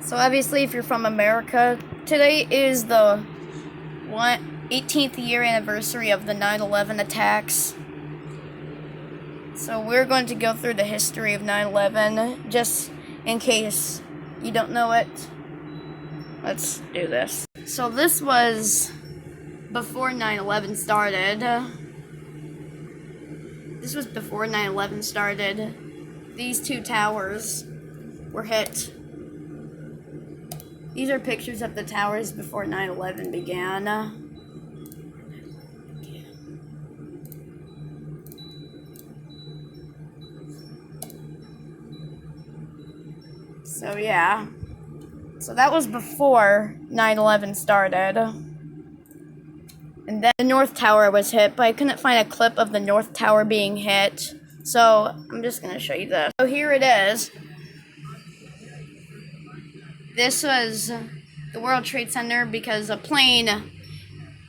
So obviously, if you're from America, today is the 18th year anniversary of the 9/11 attacks. So we're going to go through the history of 9/11, just in case you don't know it. Let's do this. So this was before 9/11 started. This was before 9/11 started. These two towers were hit. These are pictures of the towers before 9/11 began. So yeah. So that was before 9/11 started. And then the North Tower was hit, but I couldn't find a clip of the North Tower being hit. So I'm just going to show you this. So here it is. This was the World Trade Center because a plane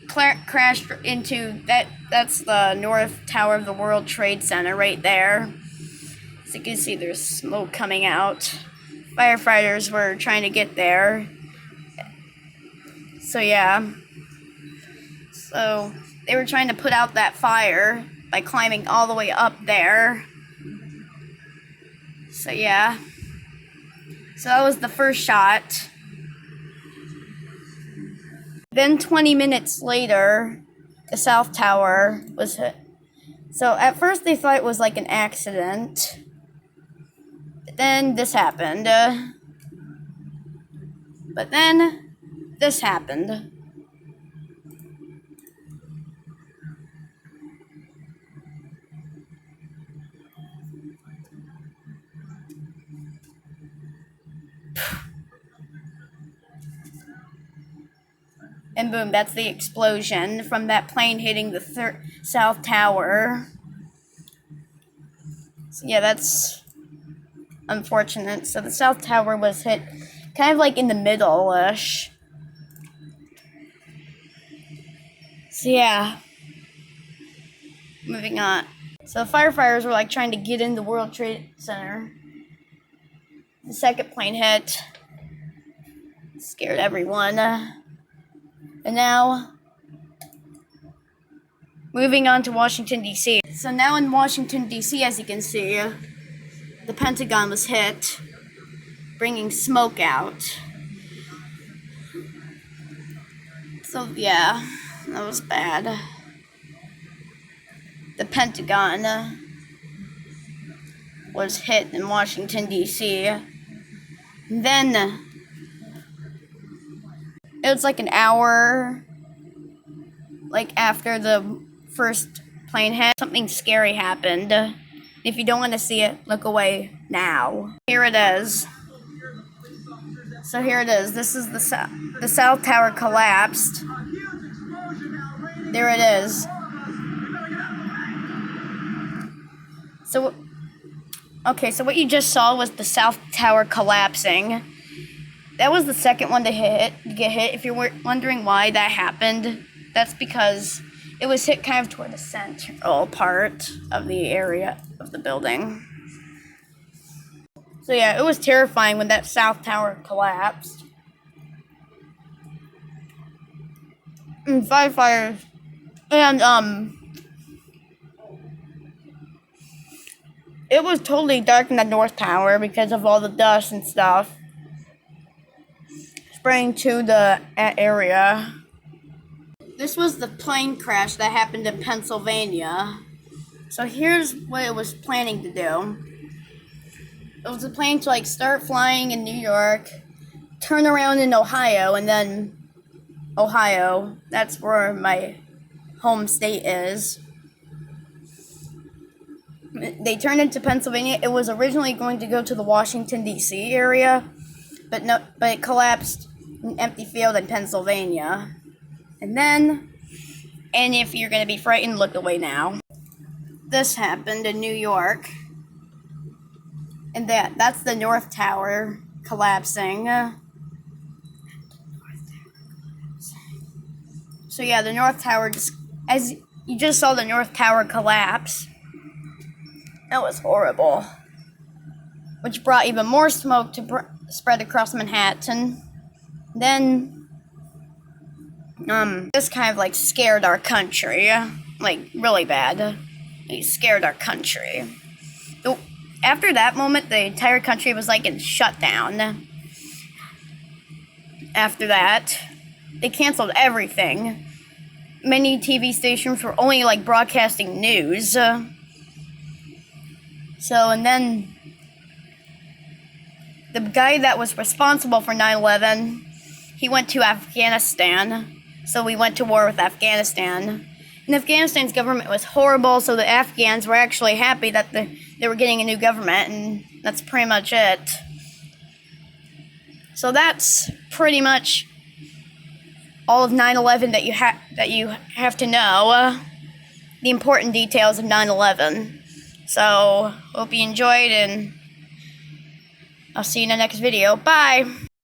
crashed into that's the North Tower of the World Trade Center right there. As you can see, there's smoke coming out. Firefighters were trying to get there. So yeah. So they were trying to put out that fire by climbing all the way up there. So yeah. So that was the first shot. Then 20 minutes later, the South Tower was hit. So at first they thought it was like an accident. But then this happened. But then this happened. And boom, that's the explosion from that plane hitting the South Tower. So yeah, that's unfortunate. So the South Tower was hit kind of like in the middle-ish. So yeah. Moving on. So the firefighters were like trying to get in the World Trade Center. The second plane hit. Scared everyone. And now, moving on to Washington, D.C. So now in Washington, D.C., as you can see, the Pentagon was hit, bringing smoke out. So yeah, that was bad. The Pentagon was hit in Washington, D.C. Then it was like an hour, like after the first plane hit, something scary happened. If you don't want to see it, look away now. Here it is. So here it is. This is the South Tower collapsed. There it is. So, okay, so what you just saw was the South Tower collapsing. That was the second one to get hit. If you're wondering why that happened, that's because it was hit kind of toward the central part of the area of the building. So yeah, it was terrifying when that South Tower collapsed. And firefighters and it was totally dark in the North Tower because of all the dust and stuff spraying to the area. This was the plane crash that happened in Pennsylvania. So here's what it was planning to do. It was a plan to start flying in New York, turn around in Ohio, and then Ohio, that's where my home state is. They turned into Pennsylvania. It was originally going to go to the Washington, D.C. area, but it collapsed in an empty field in Pennsylvania. And if you're going to be frightened, look away now. This happened in New York. And that's the North Tower collapsing. So yeah, the North Tower, as you just saw the North Tower collapse. That was horrible. Which brought even more smoke to spread across Manhattan. Then, this kind of like scared our country, like really bad. It scared our country. After that moment, the entire country was like in shutdown. After that, they canceled everything. Many TV stations were only like broadcasting news. And then the guy that was responsible for 9/11, he went to Afghanistan. So we went to war with Afghanistan. And Afghanistan's government was horrible, so the Afghans were actually happy that they were getting a new government, and that's pretty much it. So that's pretty much all of 9/11 that you have to know. The important details of 9/11. So, hope you enjoyed, and I'll see you in the next video. Bye!